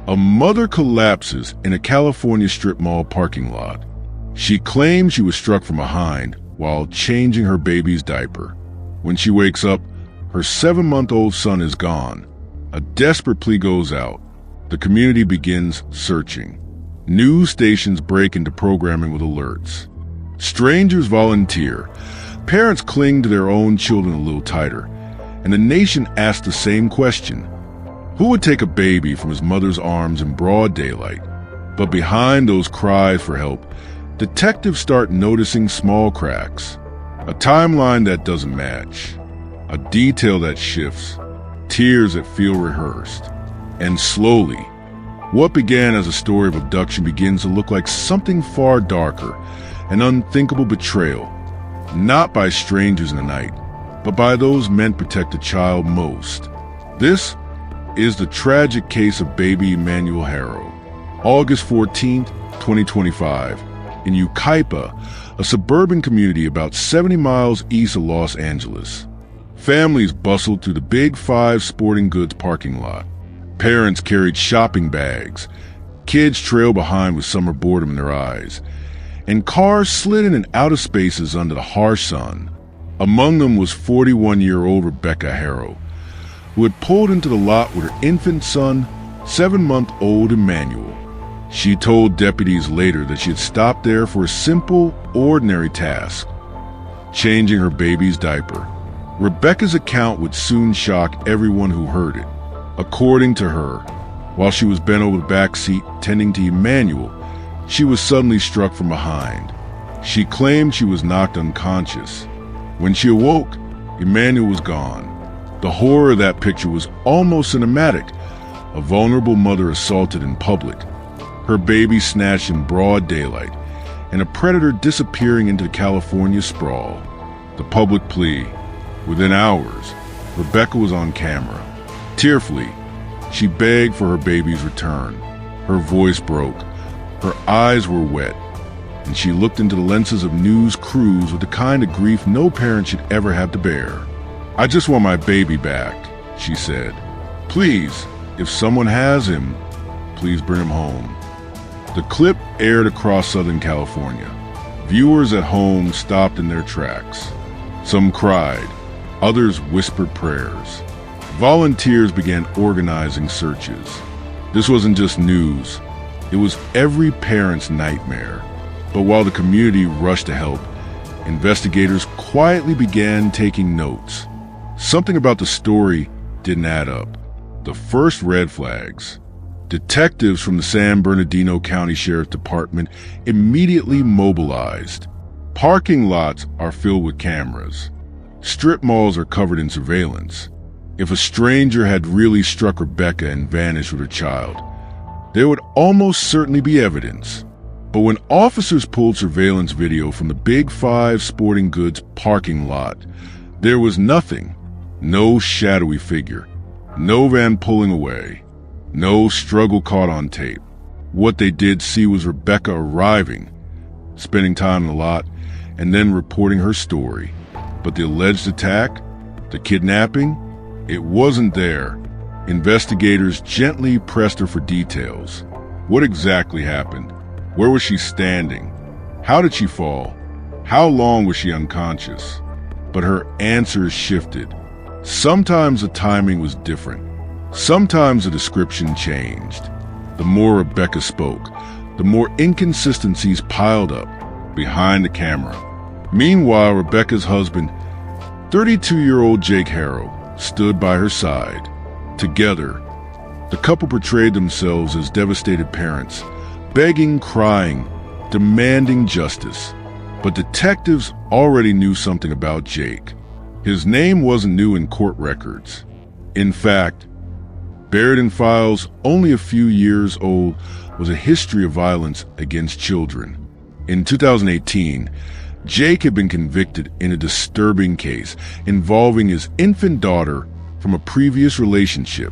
A mother collapses in a California strip mall parking lot. She claims she was struck from behind while changing her baby's diaper. When she wakes up, her 7-month-old son is gone. A desperate plea goes out. The community begins searching. News stations break into programming with alerts. Strangers volunteer. Parents cling to their own children a little tighter. And the nation asks the same question. Who would take a baby from his mother's arms in broad daylight? But behind those cries for help, detectives start noticing small cracks. A timeline that doesn't match. A detail that shifts. Tears that feel rehearsed. And slowly, what began as a story of abduction begins to look like something far darker, an unthinkable betrayal, not by strangers in the night, but by those meant to protect the child most. This is the tragic case of Baby Emmanuel Haro. August 14th, 2025, in Yucaipa, a suburban community about 70 miles east of Los Angeles. Families bustled through the Big Five sporting goods parking lot. Parents carried shopping bags. Kids trailed behind with summer boredom in their eyes. And cars slid in and out of spaces under the harsh sun. Among them was 41-year-old Rebecca Haro, who had pulled into the lot with her infant son, 7-month-old Emmanuel. She told deputies later that she had stopped there for a simple, ordinary task, changing her baby's diaper. Rebecca's account would soon shock everyone who heard it. According to her, while she was bent over the back seat tending to Emmanuel, she was suddenly struck from behind. She claimed she was knocked unconscious. When she awoke, Emmanuel was gone. The horror of that picture was almost cinematic. A vulnerable mother assaulted in public, her baby snatched in broad daylight, and a predator disappearing into the California sprawl. The public plea. Within hours, Rebecca was on camera. Tearfully, she begged for her baby's return. Her voice broke. Her eyes were wet, and she looked into the lenses of news crews with the kind of grief no parent should ever have to bear. "I just want my baby back," she said. "Please, if someone has him, please bring him home." The clip aired across Southern California. Viewers at home stopped in their tracks. Some cried, others whispered prayers. Volunteers began organizing searches. This wasn't just news. It was every parent's nightmare. But while the community rushed to help, investigators quietly began taking notes. Something about the story didn't add up. The first red flags. Detectives from the San Bernardino County Sheriff's Department immediately mobilized. Parking lots are filled with cameras. Strip malls are covered in surveillance. If a stranger had really struck Rebecca and vanished with her child, there would almost certainly be evidence. But when officers pulled surveillance video from the Big Five sporting goods parking lot, there was nothing. No shadowy figure. No van pulling away. No struggle caught on tape. What they did see was Rebecca arriving, spending time in the lot, and then reporting her story. But the alleged attack, the kidnapping, it wasn't there. Investigators gently pressed her for details. What exactly happened? Where was she standing? How did she fall? How long was she unconscious? But her answers shifted. Sometimes the timing was different. Sometimes the description changed. The more Rebecca spoke, the more inconsistencies piled up behind the camera. Meanwhile, Rebecca's husband, 32-year-old Jake Haro, stood by her side. Together, the couple portrayed themselves as devastated parents, begging, crying, demanding justice. But detectives already knew something about Jake. His name wasn't new in court records. In fact, buried in files only a few years old was a history of violence against children. In 2018, Jake had been convicted in a disturbing case involving his infant daughter from a previous relationship.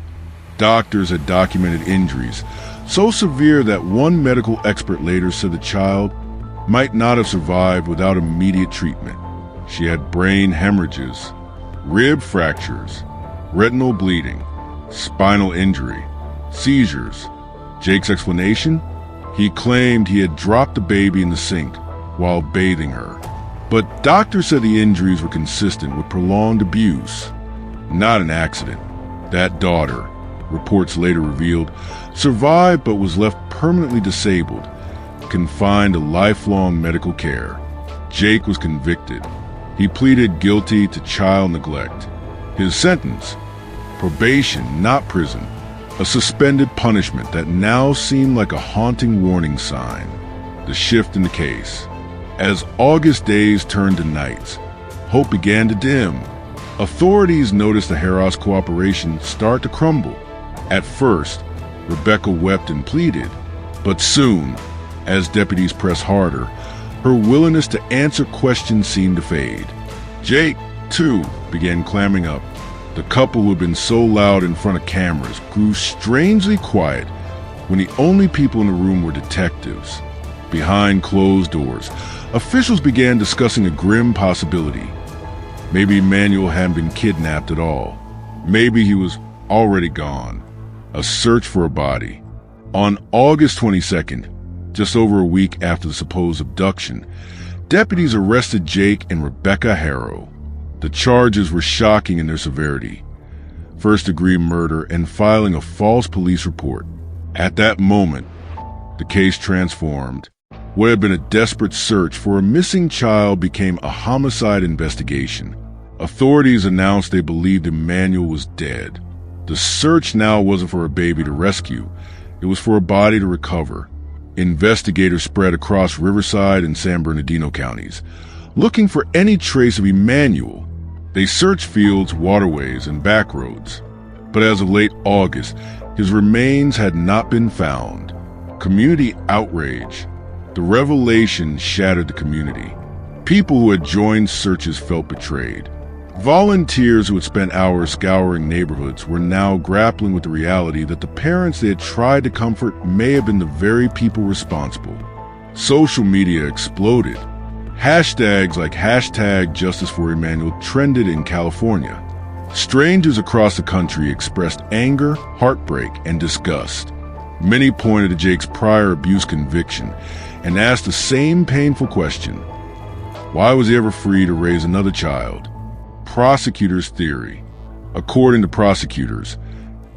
Doctors had documented injuries so severe that one medical expert later said the child might not have survived without immediate treatment. She had brain hemorrhages, rib fractures, retinal bleeding, spinal injury, seizures, Jake's explanation? He claimed he had dropped the baby in the sink while bathing her. But doctors said the injuries were consistent with prolonged abuse, not an accident. That daughter, reports later revealed, survived but was left permanently disabled, confined to lifelong medical care. Jake was convicted. He pleaded guilty to child neglect. His sentence? Probation, not prison. A suspended punishment that now seemed like a haunting warning sign. The shift in the case. As August days turned to nights, hope began to dim. Authorities noticed the Haro's cooperation start to crumble. At first, Rebecca wept and pleaded, but soon, as deputies pressed harder, her willingness to answer questions seemed to fade. Jake, too, began clamming up. The couple who had been so loud in front of cameras grew strangely quiet when the only people in the room were detectives. Behind closed doors, officials began discussing a grim possibility. Maybe Emmanuel hadn't been kidnapped at all. Maybe he was already gone. A search for a body. On August 22nd, just over a week after the supposed abduction, deputies arrested Jake and Rebecca Haro. The charges were shocking in their severity. First-degree murder and filing a false police report. At that moment, the case transformed. What had been a desperate search for a missing child became a homicide investigation. Authorities announced they believed Emmanuel was dead. The search now wasn't for a baby to rescue. It was for a body to recover. Investigators spread across Riverside and San Bernardino counties, looking for any trace of Emmanuel. They searched fields, waterways, and back roads. But as of late August, his remains had not been found. Community outrage. The revelation shattered the community. People who had joined searches felt betrayed. Volunteers who had spent hours scouring neighborhoods were now grappling with the reality that the parents they had tried to comfort may have been the very people responsible. Social media exploded. Hashtags like #JusticeForEmmanuel trended in California. Strangers across the country expressed anger, heartbreak, and disgust. Many pointed to Jake's prior abuse conviction and asked the same painful question: why was he ever free to raise another child? Prosecutors' theory. According to prosecutors,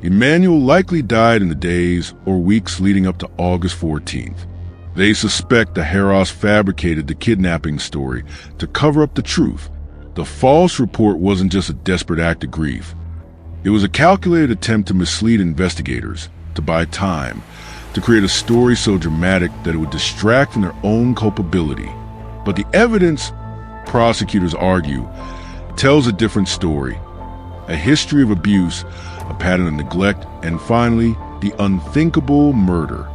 Emmanuel likely died in the days or weeks leading up to August 14th. They suspect the Haros fabricated the kidnapping story to cover up the truth. The false report wasn't just a desperate act of grief. It was a calculated attempt to mislead investigators, to buy time, to create a story so dramatic that it would distract from their own culpability. But the evidence, prosecutors argue, tells a different story. A history of abuse, a pattern of neglect, and finally, the unthinkable murder.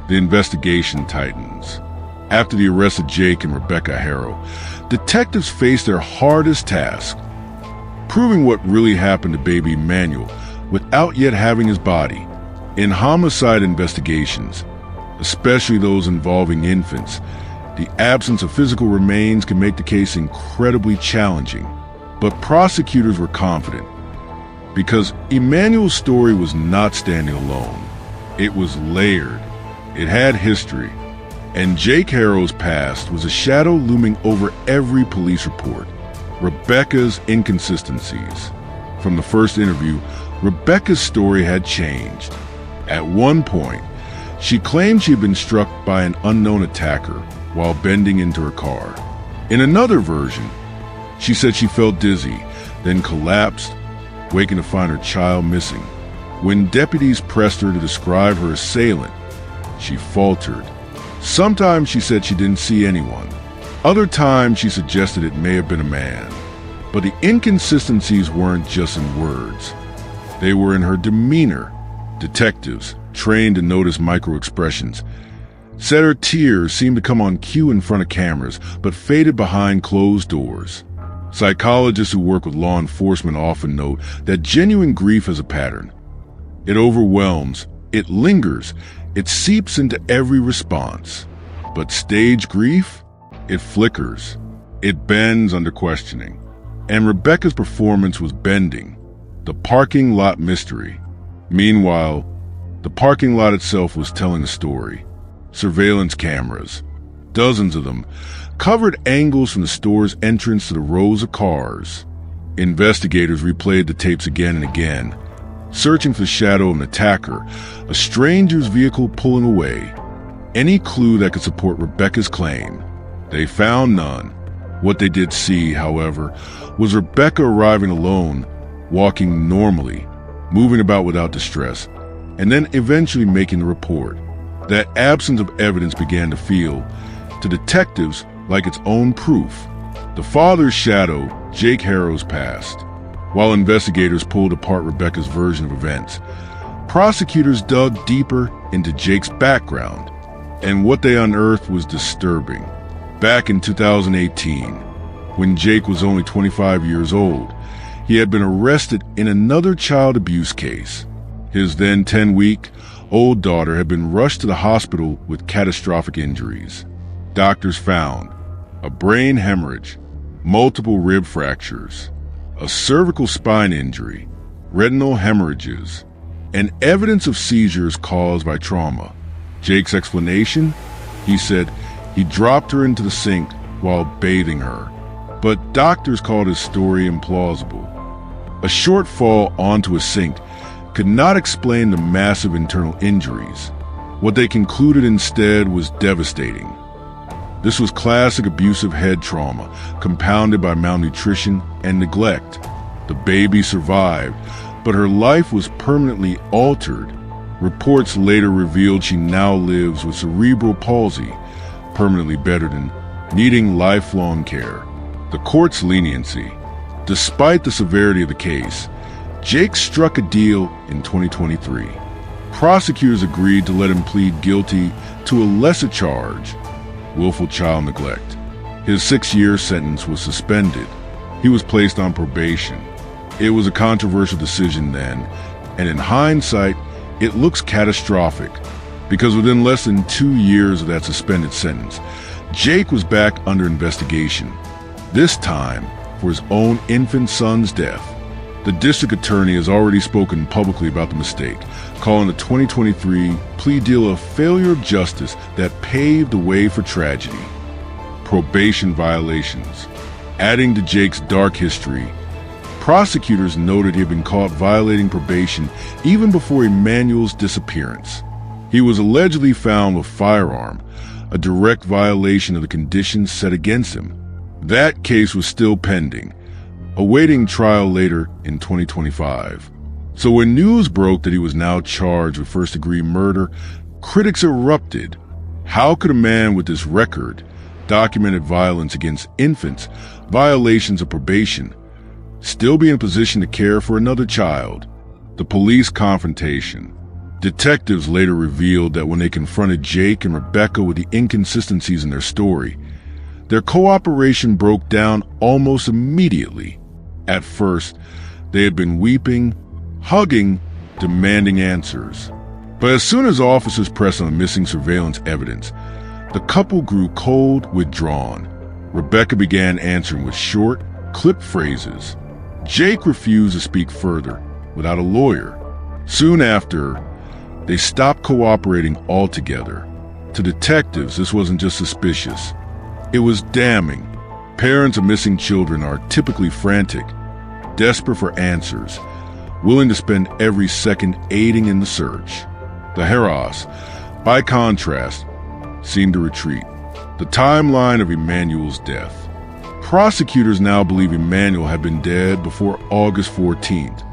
The investigation tightens. After the arrest of Jake and Rebecca Haro, detectives faced their hardest task: proving what really happened to baby Emmanuel without yet having his body. In homicide investigations, especially those involving infants, the absence of physical remains can make the case incredibly challenging. But prosecutors were confident, because Emmanuel's story was not standing alone. It was layered. It had history. And Jake Haro's past was a shadow looming over every police report. Rebecca's inconsistencies. From the first interview, Rebecca's story had changed. At one point, she claimed she had been struck by an unknown attacker while bending into her car. In another version, she said she felt dizzy, then collapsed, waking to find her child missing. When deputies pressed her to describe her assailant, she faltered. Sometimes she said she didn't see anyone. Other times she suggested it may have been a man. But the inconsistencies weren't just in words. They were in her demeanor. Detectives, trained to notice micro-expressions, said her tears seemed to come on cue in front of cameras, but faded behind closed doors. Psychologists who work with law enforcement often note that genuine grief has a pattern. It overwhelms, it lingers, it seeps into every response. But stage grief? It flickers. It bends under questioning. And Rebecca's performance was bending. The parking lot mystery. Meanwhile, The parking lot itself was telling a story. Surveillance cameras, dozens of them, covered angles from the store's entrance to the rows of cars. Investigators replayed the tapes again and again, searching for the shadow of an attacker, a stranger's vehicle pulling away. Any clue that could support Rebecca's claim. They found none. What they did see, however, was Rebecca arriving alone, walking normally, moving about without distress, and then eventually making the report. That absence of evidence began to feel, to detectives, like its own proof. The father's shadow, Jake Haro's past. While investigators pulled apart Rebecca's version of events, prosecutors dug deeper into Jake's background, and what they unearthed was disturbing. Back in 2018, when Jake was only 25 years old, he had been arrested in another child abuse case. His then 10-week-old daughter had been rushed to the hospital with catastrophic injuries. Doctors found a brain hemorrhage, multiple rib fractures, a cervical spine injury, retinal hemorrhages, and evidence of seizures caused by trauma. Jake's explanation? He said he dropped her into the sink while bathing her, but doctors called his story implausible. A short fall onto a sink could not explain the massive internal injuries. What they concluded instead was devastating. This was classic abusive head trauma, compounded by malnutrition and neglect. The baby survived, but her life was permanently altered. Reports later revealed she now lives with cerebral palsy, permanently bedridden, needing lifelong care. The court's leniency. Despite the severity of the case, Jake struck a deal in 2023. Prosecutors agreed to let him plead guilty to a lesser charge, willful child neglect. His 6-year sentence was suspended. He was placed on probation. It was a controversial decision then, and in hindsight, it looks catastrophic, because within less than 2 years of that suspended sentence, Jake was back under investigation, this time for his own infant son's death. The district attorney has already spoken publicly about the mistake, calling the 2023 plea deal a failure of justice that paved the way for tragedy. Probation violations. Adding to Jake's dark history, prosecutors noted he had been caught violating probation even before Emmanuel's disappearance. He was allegedly found with a firearm, a direct violation of the conditions set against him. That case was still pending, awaiting trial later in 2025. So when news broke that he was now charged with first-degree murder, critics erupted. How could a man with this record, documented violence against infants, violations of probation, still be in position to care for another child? The police confrontation. Detectives later revealed that when they confronted Jake and Rebecca with the inconsistencies in their story, their cooperation broke down almost immediately. At first, they had been weeping, hugging, demanding answers. But as soon as officers pressed on the missing surveillance evidence, the couple grew cold, withdrawn. Rebecca began answering with short, clipped phrases. Jake refused to speak further, without a lawyer. Soon after, they stopped cooperating altogether. To detectives, this wasn't just suspicious. It was damning. Parents of missing children are typically frantic, desperate for answers, willing to spend every second aiding in the search. The Haros, by contrast, seemed to retreat. The timeline of Emmanuel's death. Prosecutors now believe Emmanuel had been dead before August 14th,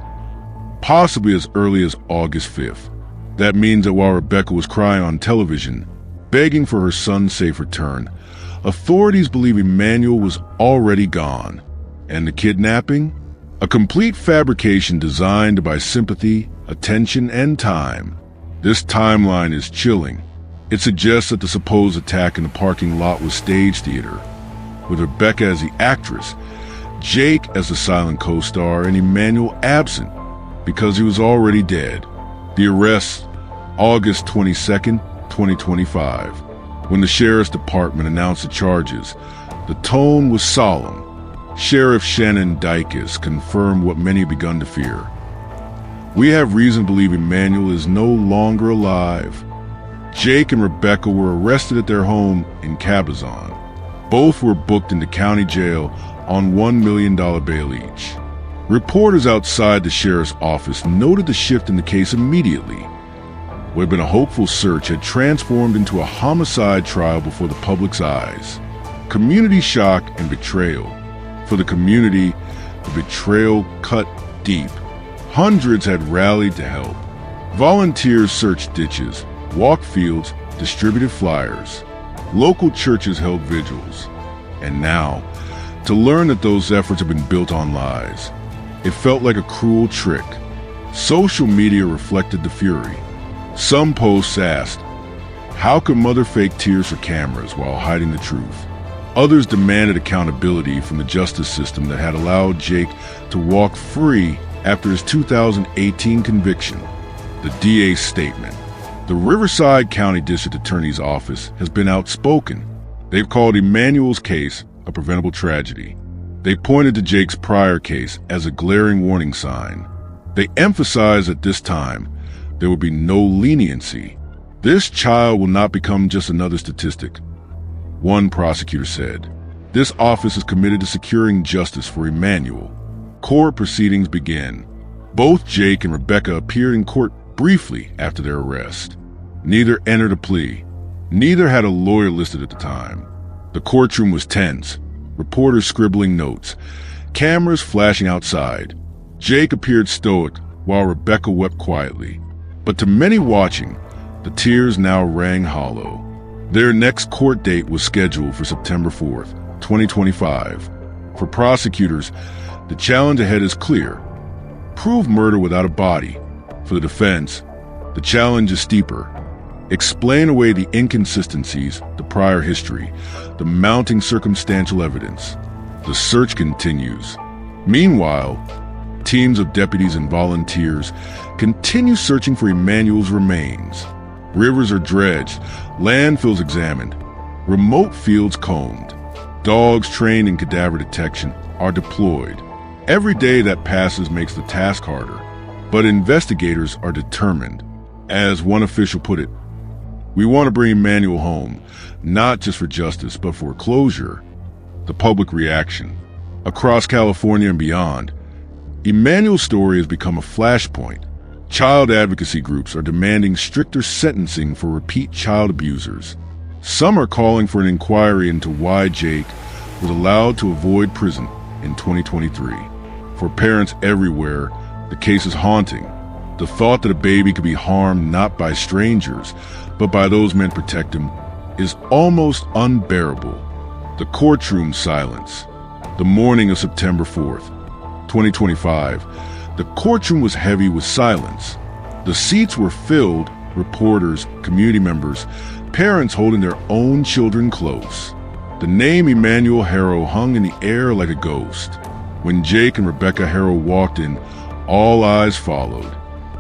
possibly as early as August 5th. That means that while Rebecca was crying on television, begging for her son's safe return, authorities believe Emmanuel was already gone. And the kidnapping? A complete fabrication designed to buy sympathy, attention, and time. This timeline is chilling. It suggests that the supposed attack in the parking lot was stage theater, with Rebecca as the actress, Jake as the silent co-star, and Emmanuel absent because he was already dead. The arrest, August 22nd, 2025. When the sheriff's department announced the charges, the tone was solemn. Sheriff Shannon Dykes confirmed what many had begun to fear. We have reason to believe Emmanuel is no longer alive. Jake and Rebecca were arrested at their home in Cabazon. Both were booked into county jail on $1 million bail each. Reporters outside the sheriff's office noted the shift in the case immediately. What had been a hopeful search had transformed into a homicide trial before the public's eyes. Community shock and betrayal. For the community, the betrayal cut deep. Hundreds had rallied to help. Volunteers searched ditches, walked fields, distributed flyers. Local churches held vigils. And now, to learn that those efforts have been built on lies. It felt like a cruel trick. Social media reflected the fury. Some posts asked, how could mother fake tears for cameras while hiding the truth? Others demanded accountability from the justice system that had allowed Jake to walk free after his 2018 conviction. The DA's statement. The Riverside County District Attorney's Office has been outspoken. They've called Emmanuel's case a preventable tragedy. They pointed to Jake's prior case as a glaring warning sign. They emphasized that this time, there will be no leniency. This child will not become just another statistic. One prosecutor said, this office is committed to securing justice for Emmanuel. Court proceedings began. Both Jake and Rebecca appeared in court briefly after their arrest. Neither entered a plea. Neither had a lawyer listed at the time. The courtroom was tense, reporters scribbling notes, cameras flashing outside. Jake appeared stoic while Rebecca wept quietly. But to many watching, the tears now rang hollow. Their next court date was scheduled for September 4th, 2025. For prosecutors, the challenge ahead is clear. Prove murder without a body. For the defense, the challenge is steeper. Explain away the inconsistencies, the prior history, the mounting circumstantial evidence. The search continues. Meanwhile, teams of deputies and volunteers continue searching for Emmanuel's remains. Rivers are dredged, landfills examined, remote fields combed. Dogs trained in cadaver detection are deployed. Every day that passes makes the task harder, but investigators are determined. As one official put it, we want to bring Emmanuel home, not just for justice, but for closure. The public reaction. Across California and beyond, Emmanuel's story has become a flashpoint. Child advocacy groups are demanding stricter sentencing for repeat child abusers. Some are calling for an inquiry into why Jake was allowed to avoid prison in 2023. For parents everywhere, the case is haunting. The thought that a baby could be harmed not by strangers, but by those meant to protect him, is almost unbearable. The courtroom silence. The morning of September 4th, 2025, the courtroom was heavy with silence. The seats were filled, reporters, community members, parents holding their own children close. The name Emmanuel Haro hung in the air like a ghost. When Jake and Rebecca Haro walked in, all eyes followed.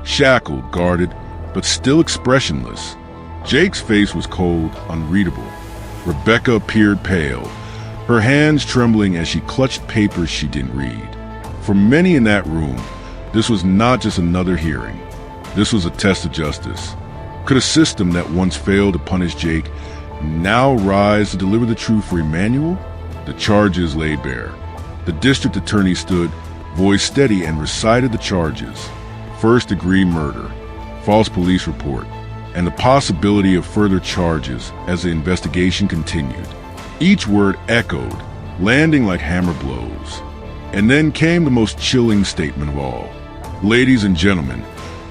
Shackled, guarded, but still expressionless. Jake's face was cold, unreadable. Rebecca appeared pale, her hands trembling as she clutched papers she didn't read. For many in that room, this was not just another hearing. This was a test of justice. Could a system that once failed to punish Jake now rise to deliver the truth for Emmanuel? The charges laid bare. The district attorney stood, voice steady, and recited the charges. First-degree murder, false police report, and the possibility of further charges as the investigation continued. Each word echoed, landing like hammer blows. And then came the most chilling statement of all. Ladies and gentlemen,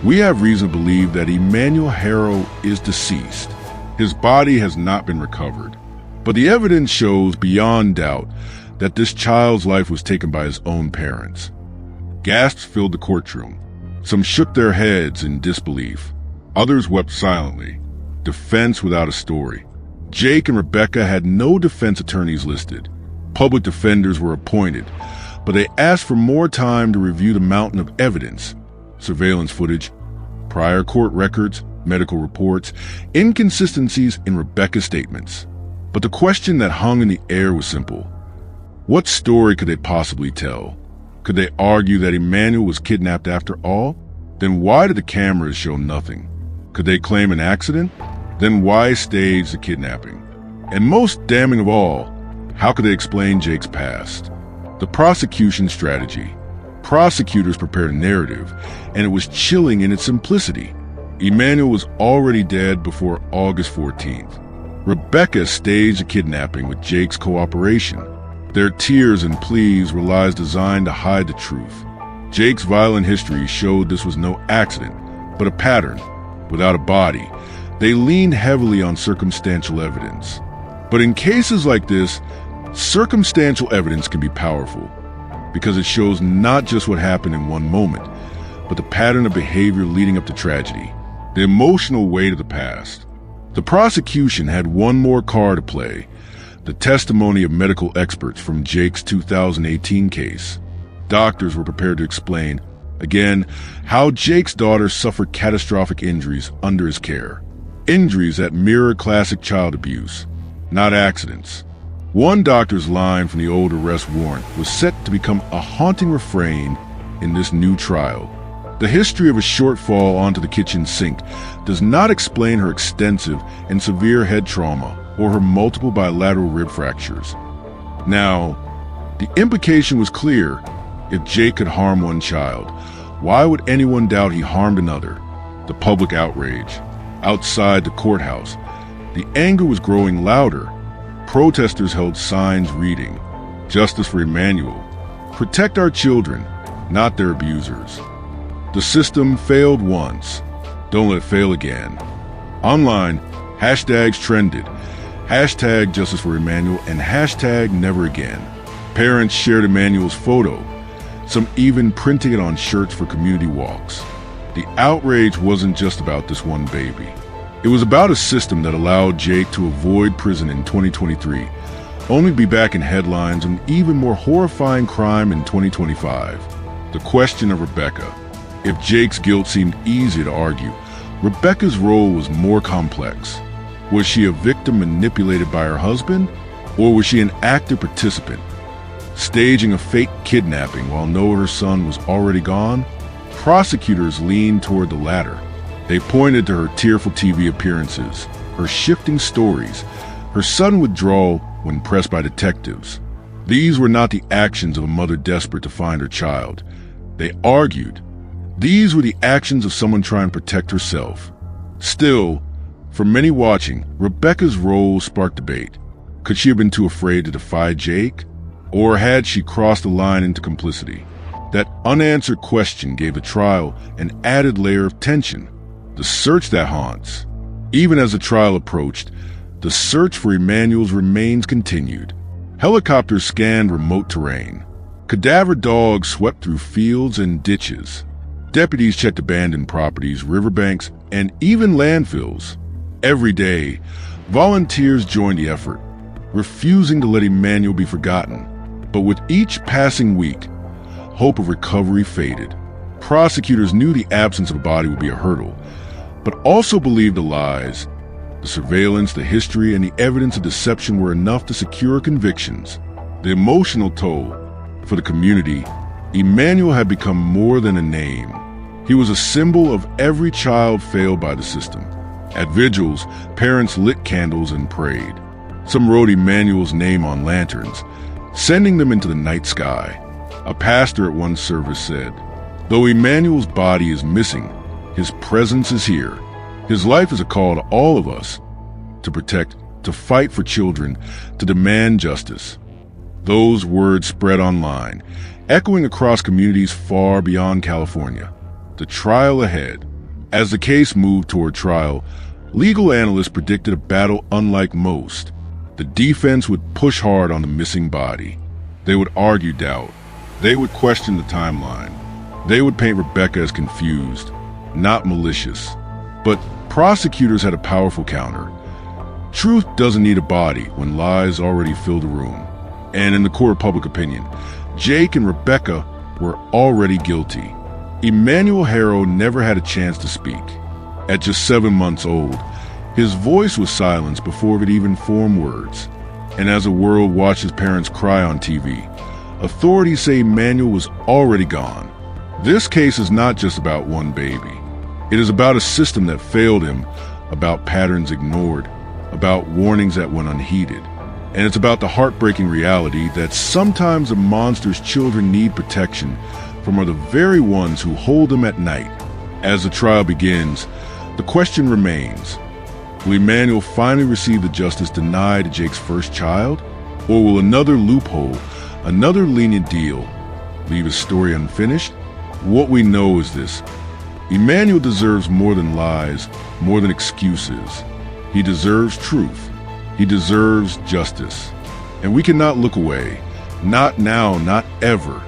we have reason to believe that Emmanuel Haro is deceased. His body has not been recovered, but the evidence shows beyond doubt that this child's life was taken by his own parents. Gasps filled the courtroom. Some shook their heads in disbelief. Others wept silently. Defense without a story. Jake and Rebecca had no defense attorneys listed. Public defenders were appointed, but they asked for more time to review the mountain of evidence. Surveillance footage, prior court records, medical reports, inconsistencies in Rebecca's statements. But the question that hung in the air was simple. What story could they possibly tell? Could they argue that Emmanuel was kidnapped after all? Then why did the cameras show nothing? Could they claim an accident? Then why stage the kidnapping? And most damning of all, how could they explain Jake's past? The prosecution strategy. Prosecutors prepared a narrative, and it was chilling in its simplicity. Emmanuel was already dead before August 14th. Rebecca staged a kidnapping with Jake's cooperation. Their tears and pleas were lies designed to hide the truth. Jake's violent history showed this was no accident, but a pattern. Without a body, they leaned heavily on circumstantial evidence. But in cases like this, circumstantial evidence can be powerful because it shows not just what happened in one moment, but the pattern of behavior leading up to tragedy, the emotional weight of the past. The prosecution had one more card to play, the testimony of medical experts from Jake's 2018 case. Doctors were prepared to explain, again, how Jake's daughter suffered catastrophic injuries under his care. Injuries that mirror classic child abuse, not accidents. One doctor's line from the old arrest warrant was set to become a haunting refrain in this new trial. The history of a short fall onto the kitchen sink does not explain her extensive and severe head trauma or her multiple bilateral rib fractures. Now, the implication was clear. If Jake could harm one child, why would anyone doubt he harmed another? The public outrage. Outside the courthouse, the anger was growing louder. Protesters held signs reading, "Justice for Emmanuel. Protect our children, not their abusers." The system failed once. Don't let it fail again. Online, hashtags trended. Hashtag Justice for Emmanuel and hashtag Never Again. Parents shared Emmanuel's photo, some even printing it on shirts for community walks. The outrage wasn't just about this one baby. It was about a system that allowed Jake to avoid prison in 2023, only to be back in headlines on even more horrifying crime in 2025. The question of Rebecca. If Jake's guilt seemed easy to argue, Rebecca's role was more complex. Was she a victim manipulated by her husband, or was she an active participant, staging a fake kidnapping while knowing her son was already gone? Prosecutors leaned toward the latter. They pointed to her tearful TV appearances, her shifting stories, her sudden withdrawal when pressed by detectives. These were not the actions of a mother desperate to find her child. They argued. These were the actions of someone trying to protect herself. Still, for many watching, Rebecca's role sparked debate. Could she have been too afraid to defy Jake? Or had she crossed the line into complicity? That unanswered question gave the trial an added layer of tension. The search that haunts. Even as the trial approached, the search for Emmanuel's remains continued. Helicopters scanned remote terrain. Cadaver dogs swept through fields and ditches. Deputies checked abandoned properties, riverbanks, and even landfills. Every day, volunteers joined the effort, refusing to let Emmanuel be forgotten. But with each passing week, hope of recovery faded. Prosecutors knew the absence of a body would be a hurdle, but also believed the lies, the surveillance, the history, and the evidence of deception were enough to secure convictions. The emotional toll for the community, Emmanuel had become more than a name. He was a symbol of every child failed by the system. At vigils, parents lit candles and prayed. Some wrote Emmanuel's name on lanterns, sending them into the night sky. A pastor at one service said, "Though Emmanuel's body is missing, his presence is here. His life is a call to all of us to protect, to fight for children, to demand justice." Those words spread online, echoing across communities far beyond California. The trial ahead. As the case moved toward trial, legal analysts predicted a battle unlike most. The defense would push hard on the missing body. They would argue doubt. They would question the timeline. They would paint Rebecca as confused, not malicious. But prosecutors had a powerful counter. Truth doesn't need a body when lies already fill the room. And in the court of public opinion, Jake and Rebecca were already guilty. Emmanuel Haro never had a chance to speak. At just 7 months old, his voice was silenced before it could even form words. And as the world watched his parents cry on TV, authorities say Emmanuel was already gone. This case is not just about one baby. It is about a system that failed him, about patterns ignored, about warnings that went unheeded. And it's about the heartbreaking reality that sometimes the monster's children need protection from are the very ones who hold them at night. As the trial begins, the question remains, will Emmanuel finally receive the justice denied to Jake's first child? Or will another loophole, another lenient deal, leave his story unfinished? What we know is this: Emmanuel deserves more than lies, more than excuses. He deserves truth. He deserves justice. And we cannot look away. Not now, not ever.